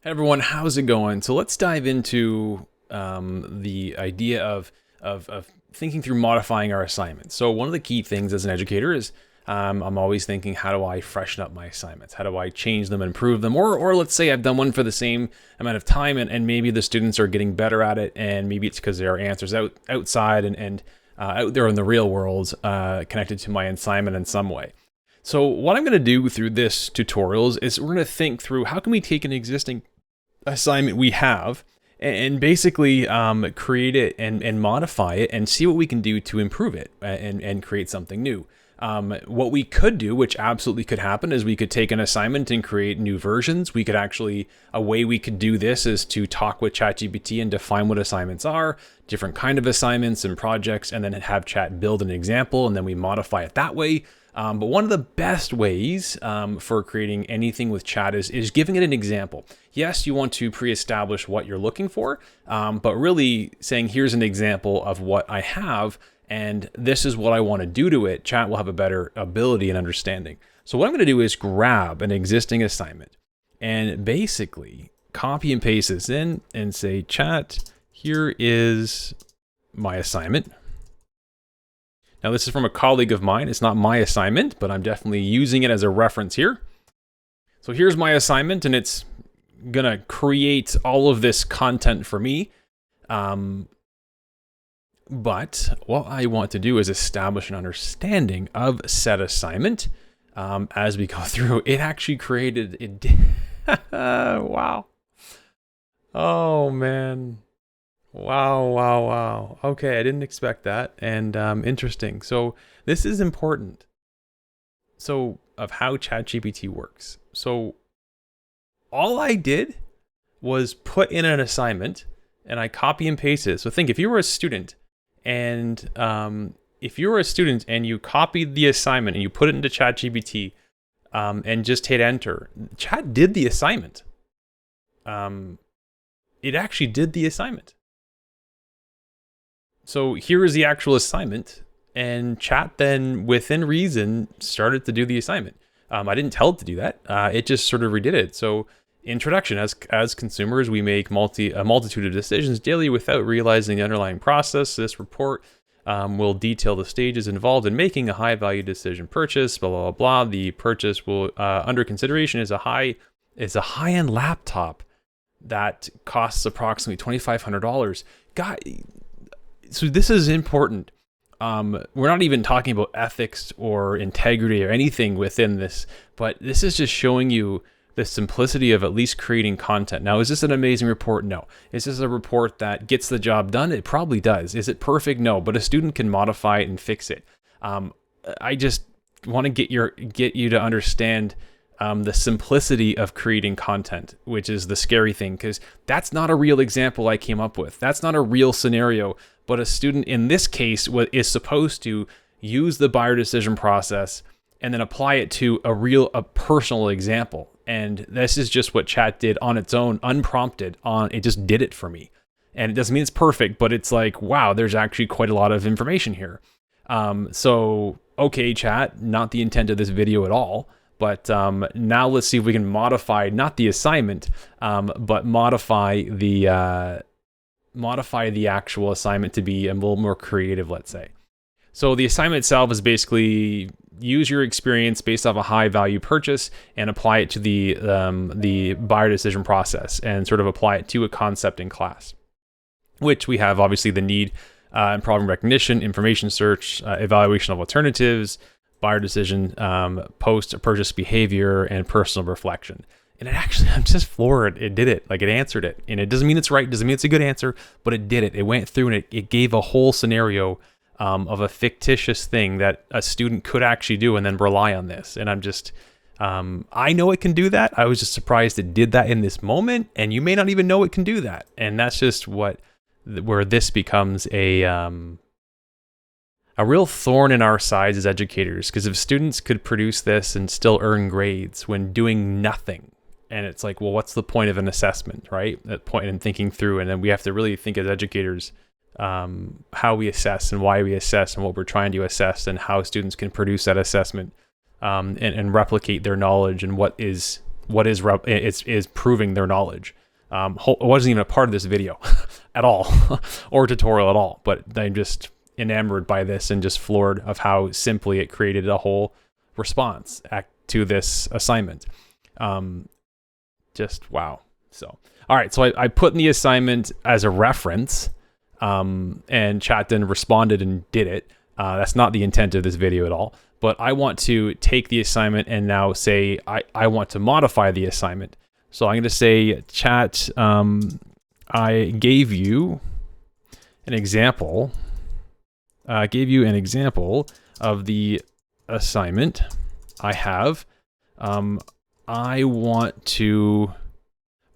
Hey everyone, how's it going? So let's dive into the idea of thinking through modifying our assignments. So one of the key things as an educator is I'm always thinking, how do I freshen up my assignments? How do I change them, improve them? Or let's say I've done one for the same amount of time and maybe the students are getting better at it, and maybe it's because there are answers outside and out there in the real world connected to my assignment in some way. So what I'm going to do through this tutorials is we're going to think through how can we take an existing assignment we have and basically create it and modify it and see what we can do to improve it and create something new. What we could do, which absolutely could happen, is we could take an assignment and create new versions. We could actually, a way we could do this is to talk with ChatGPT and define what assignments are, different kind of assignments and projects, and then have Chat build an example, and then we modify it that way. But one of the best ways for creating anything with Chat is giving it an example. Yes, you want to pre-establish what you're looking for, but really saying, here's an example of what I have, and this is what I want to do to it. Chat will have a better ability and understanding. So what I'm going to do is grab an existing assignment and basically copy and paste this in and say, Chat, here is my assignment. Now, this is from a colleague of mine. It's not my assignment, but I'm definitely using it as a reference here. So here's my assignment, and it's going to create all of this content for me. But what I want to do is establish an understanding of said assignment as we go through. It actually created it. Wow. Oh, man. Wow. Okay, I didn't expect that. And interesting. So this is important. So of how ChatGPT works. So all I did was put in an assignment and I copy and paste it. So think, if you were a student and you copied the assignment and you put it into ChatGPT and just hit enter, Chat did the assignment. It actually did the assignment. So here is the actual assignment, and Chat then, within reason, started to do the assignment. I didn't tell it to do that. It just sort of redid it. So introduction, as consumers, we make a multitude of decisions daily without realizing the underlying process. This report will detail the stages involved in making a high-value decision purchase, blah, blah, blah. The purchase will under consideration is a high-end laptop that costs approximately $2,500. God, so this is important. We're not even talking about ethics or integrity or anything within this, but this is just showing you the simplicity of at least creating content. Now, is this an amazing report? No. Is this a report that gets the job done? It probably does. Is it perfect? No, but a student can modify it and fix it. I just want to get you to understand the simplicity of creating content, which is the scary thing, because that's not a real example I came up with. That's not a real scenario, but a student in this case is supposed to use the buyer decision process and then apply it to a personal example. And this is just what Chat did on its own, unprompted. It just did it for me. And it doesn't mean it's perfect, but it's like, wow, there's actually quite a lot of information here. So, okay, Chat, not the intent of this video at all. But now let's see if we can modify, not the assignment, but modify the actual assignment to be a little more creative, let's say. So the assignment itself is basically use your experience based off a high value purchase and apply it to the buyer decision process and sort of apply it to a concept in class, which we have obviously the need and problem recognition, information search, evaluation of alternatives, buyer decision, post-purchase behavior, and personal reflection. And it actually, I'm just floored. It did it. Like, it answered it. And it doesn't mean it's right. It doesn't mean it's a good answer, but it did it. It went through and it gave a whole scenario of a fictitious thing that a student could actually do and then rely on this. And I'm just, I know it can do that. I was just surprised it did that in this moment. And you may not even know it can do that. And that's just where this becomes a real thorn in our sides as educators, because if students could produce this and still earn grades when doing nothing, and it's like, well, what's the point of an assessment, right? That point in thinking through, and then we have to really think as educators how we assess and why we assess and what we're trying to assess and how students can produce that assessment and replicate their knowledge and what what is proving their knowledge. It wasn't even a part of this video at all, or tutorial at all, but I'm just enamored by this and just floored of how simply it created a whole response to this assignment. Just wow. So, all right. So I put in the assignment as a reference, and chat then responded and did it. That's not the intent of this video at all, but I want to take the assignment and now say, I want to modify the assignment. So I'm going to say, chat, I gave you an example. I gave you an example of the assignment I have. I want to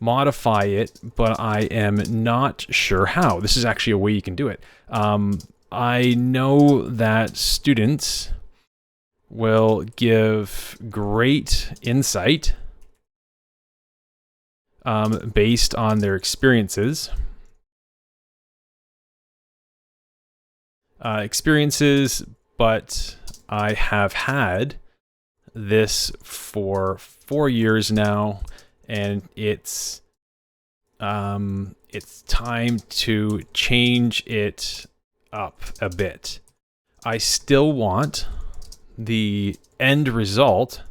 modify it, but I am not sure how. This is actually a way you can do it. I know that students will give great insight based on their experiences. But I have had this for 4 years now, and it's time to change it up a bit. I still want the end result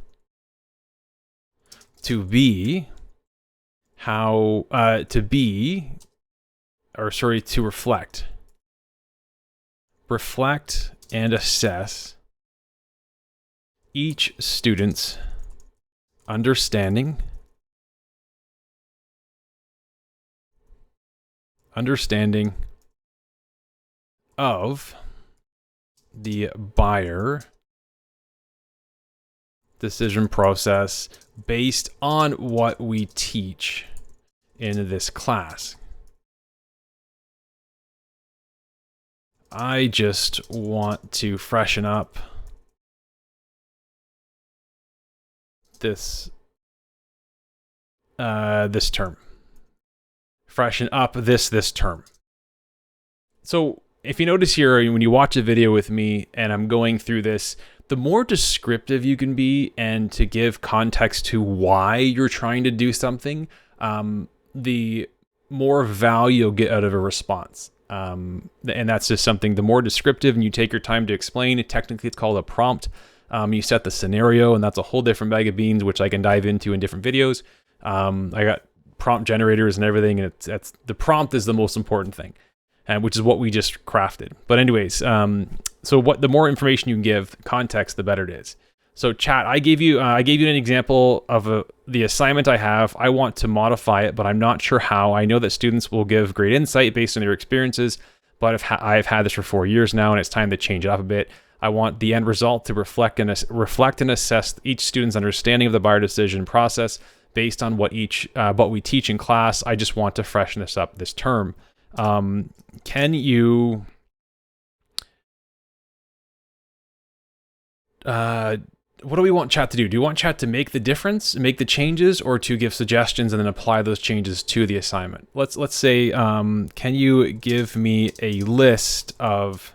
to be to reflect and assess each student's understanding of the buyer decision process based on what we teach in this class. I just want to freshen up this term. Freshen up this term. So if you notice here, when you watch a video with me and I'm going through this, the more descriptive you can be and to give context to why you're trying to do something, the more value you'll get out of a response. And that's just something, the more descriptive and you take your time to explain, technically it's called a prompt. You set the scenario, and that's a whole different bag of beans, which I can dive into in different videos. I got prompt generators and everything, and it's the prompt is the most important thing, and which is what we just crafted. But anyways, so the more information you can give, context, the better it is. So chat, I gave you an example of the assignment I have. I want to modify it, but I'm not sure how. I know that students will give great insight based on their experiences, but I've had this for 4 years now, and it's time to change it up a bit. I want the end result to reflect and assess each student's understanding of the buyer decision process based on what we teach in class. I just want to freshen this up this term. Can you what do we want chat to do? Do you want chat to make the difference, make the changes, or to give suggestions and then apply those changes to the assignment? Let's say, can you give me a list of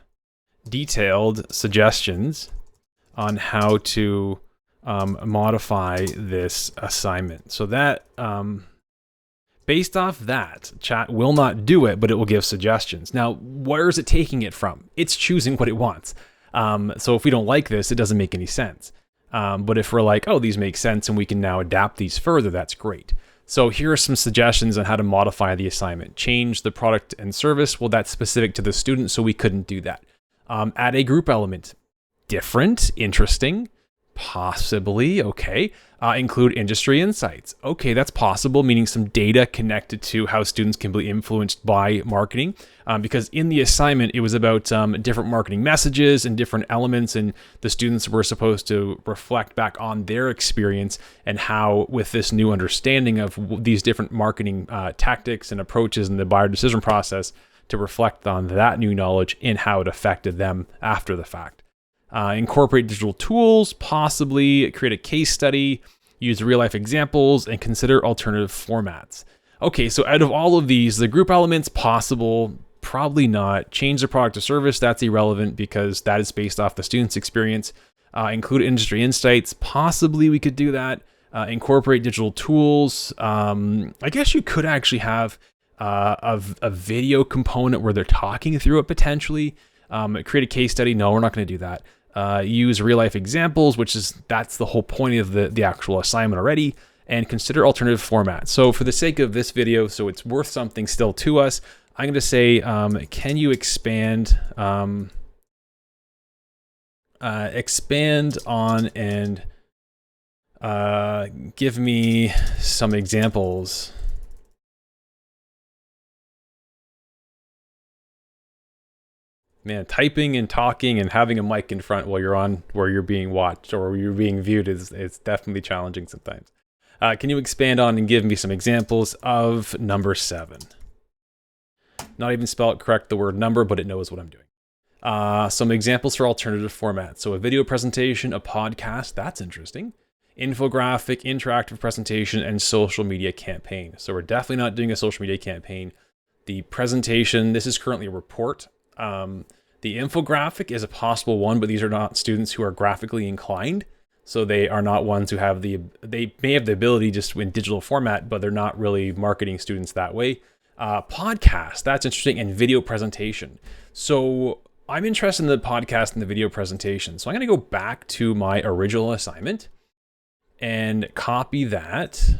detailed suggestions on how to modify this assignment? So that based off that, chat will not do it, but it will give suggestions. Now, where is it taking it from? It's choosing what it wants. So if we don't like this, it doesn't make any sense. But if we're like, oh, these make sense and we can now adapt these further, that's great. So here are some suggestions on how to modify the assignment. Change the product and service. Well, that's specific to the student, so we couldn't do that. Add a group element. Different, interesting, possibly, okay. Include industry insights. Okay, that's possible, meaning some data connected to how students can be influenced by marketing. Because in the assignment, it was about different marketing messages and different elements, and the students were supposed to reflect back on their experience and how, with this new understanding of these different marketing tactics and approaches in the buyer decision process, to reflect on that new knowledge and how it affected them after the fact. Incorporate digital tools, possibly create a case study, use real-life examples, and consider alternative formats. Okay, so out of all of these, the group elements, possible, probably not. Change the product or service, that's irrelevant because that is based off the student's experience. Include industry insights, possibly we could do that. incorporate digital tools. I guess you could actually have a video component where they're talking through it potentially. Create a case study. No, we're not going to do that. Use real life examples, that's the whole point of the actual assignment already, and consider alternative formats. So for the sake of this video, so it's worth something still to us, I'm going to say, can you expand on and give me some examples. Man, typing and talking and having a mic in front while you're being watched or you're being viewed is definitely challenging sometimes. Can you expand on and give me some examples of number 7? Not even spell it correct, the word number, but it knows what I'm doing. Some examples for alternative formats. So a video presentation, a podcast, that's interesting. Infographic, interactive presentation, and social media campaign. So we're definitely not doing a social media campaign. The presentation, this is currently a report. The infographic is a possible one, but these are not students who are graphically inclined. So they are not ones who have they may have the ability just in digital format, but they're not really marketing students that way. Podcast, that's interesting, and video presentation. So I'm interested in the podcast and the video presentation. So I'm going to go back to my original assignment and copy that.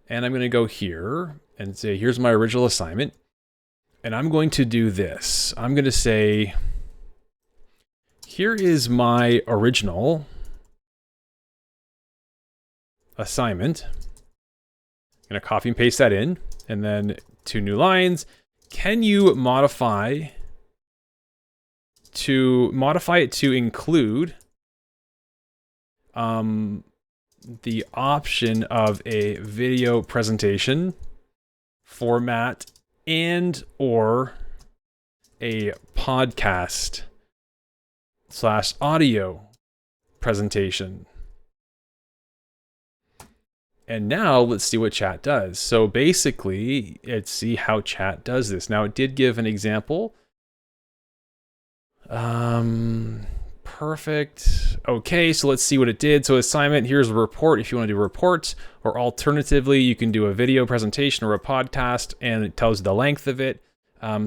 And I'm going to go here and say, here's my original assignment. And I'm going to do this. I'm going to say, here is my original assignment. I'm going to copy and paste that in. And then 2 new lines. Can you modify it to include the option of a video presentation format and or a podcast / audio presentation? And now let's see what chat does. So basically, let's see how chat does this. Now it did give an example. Perfect. Okay, so let's see what it did. So assignment, here's a report if you want to do reports, or alternatively, you can do a video presentation or a podcast, and it tells you the length of it.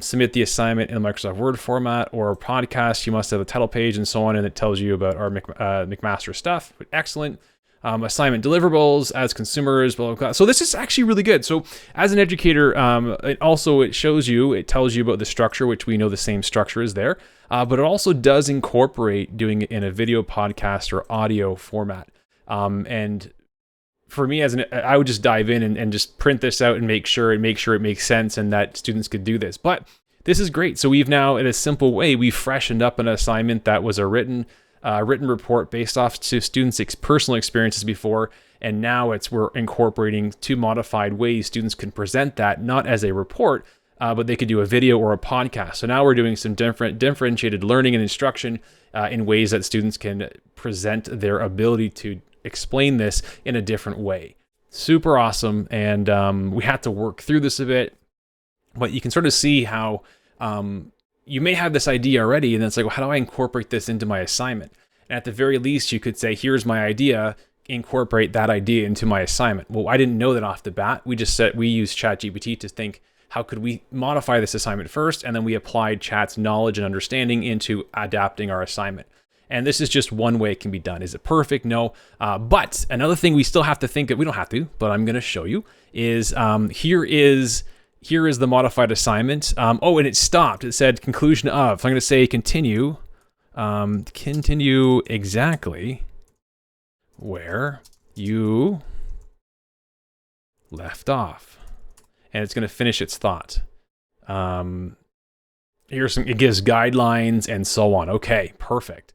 Submit the assignment in the Microsoft Word format, or a podcast, you must have a title page and so on, and it tells you about our McMaster stuff. Excellent. Assignment deliverables as consumers, blah, blah, blah. So this is actually really good. So as an educator, it tells you about the structure, which we know the same structure is there, but it also does incorporate doing it in a video podcast or audio format. And for me, I would just dive in and just print this out and make sure it makes sense and that students could do this. But this is great. So we've now, in a simple way, we've freshened up an assignment that was a written report based off to students' personal experiences before, and now we're incorporating 2 modified ways students can present that, not as a report, but they could do a video or a podcast. So now we're doing some differentiated learning and instruction in ways that students can present their ability to explain this in a different way. Super awesome, and we had to work through this a bit, but you can sort of see how you may have this idea already, and then it's like, well, how do I incorporate this into my assignment? And at the very least, you could say, here's my idea, incorporate that idea into my assignment. Well, I didn't know that off the bat. We just said, we used ChatGPT to think, how could we modify this assignment first? And then we applied Chat's knowledge and understanding into adapting our assignment. And this is just one way it can be done. Is it perfect? No. But another thing we still have to think of, we don't have to, but I'm going to show you, is here is the modified assignment. And it stopped. It said conclusion of. So I'm going to say continue. Continue exactly where you left off. And it's going to finish its thought. It gives guidelines and so on. Okay, perfect.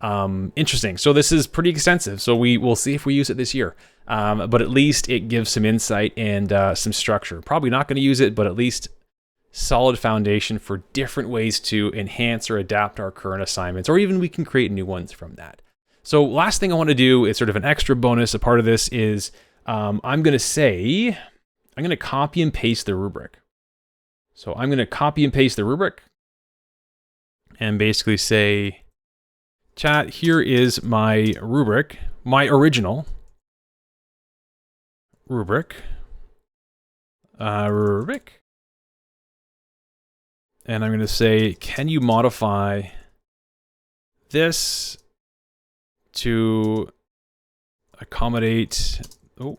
Interesting. So this is pretty extensive. So we'll see if we use it this year. But at least it gives some insight and some structure. Probably not going to use it, but at least solid foundation for different ways to enhance or adapt our current assignments, or even we can create new ones from that. So last thing I want to do is sort of an extra bonus. A part of this is I'm going to copy and paste the rubric. So I'm going to copy and paste the rubric and basically say, chat, here is my rubric, my original. rubric. Rubric. And I'm going to say, can you modify this to accommodate the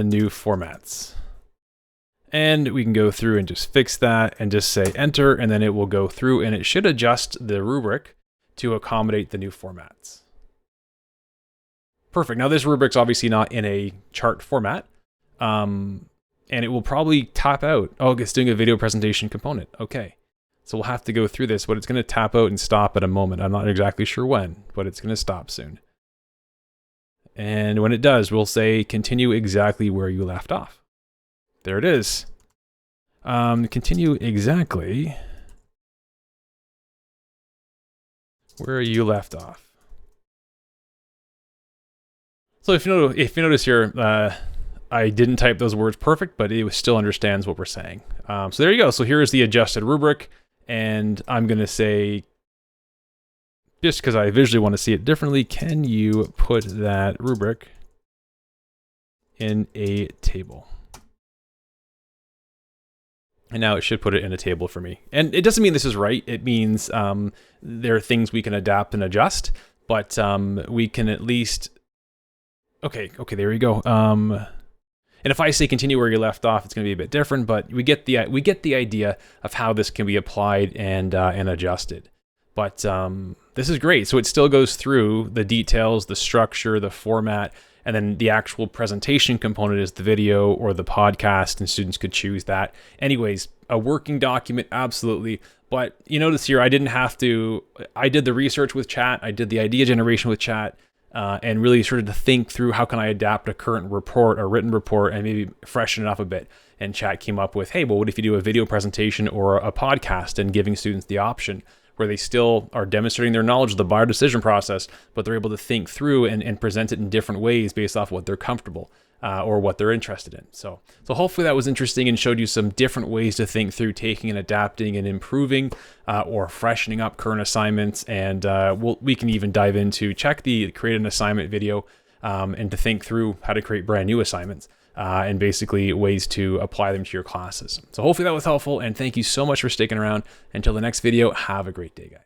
new formats? And we can go through and just fix that and just say enter, and then it will go through and it should adjust the rubric to accommodate the new formats. Perfect. Now this rubric's obviously not in a chart format, and it will probably tap out. Oh, it's doing a video presentation component. Okay. So we'll have to go through this, but it's going to tap out and stop at a moment. I'm not exactly sure when, but it's going to stop soon. And when it does, we'll say continue exactly where you left off. There it is. Continue exactly where you left off. So if you notice here, I didn't type those words perfect, but it still understands what we're saying. So there you go. So here is the adjusted rubric, and I'm going to say, just because I visually want to see it differently, can you put that rubric in a table? And now it should put it in a table for me. And it doesn't mean this is right. It means there are things we can adapt and adjust, but we can at least... Okay, there we go. And if I say continue where you left off, it's going to be a bit different, but we get the idea of how this can be applied and adjusted. But this is great. So it still goes through the details, the structure, the format, and then the actual presentation component is the video or the podcast, and students could choose that. Anyways, a working document, absolutely. But you notice here, I did the research with chat, I did the idea generation with chat, and really started to think through how can I adapt a current report, a written report, and maybe freshen it up a bit. And chat came up with, hey, well, what if you do a video presentation or a podcast, and giving students the option where they still are demonstrating their knowledge of the buyer decision process, but they're able to think through and present it in different ways based off what they're comfortable or what they're interested in. So hopefully that was interesting and showed you some different ways to think through taking and adapting and improving or freshening up current assignments. And we can even dive into check the create an assignment video and to think through how to create brand new assignments. And basically ways to apply them to your classes. So hopefully that was helpful, and thank you so much for sticking around. Until the next video, have a great day, guys.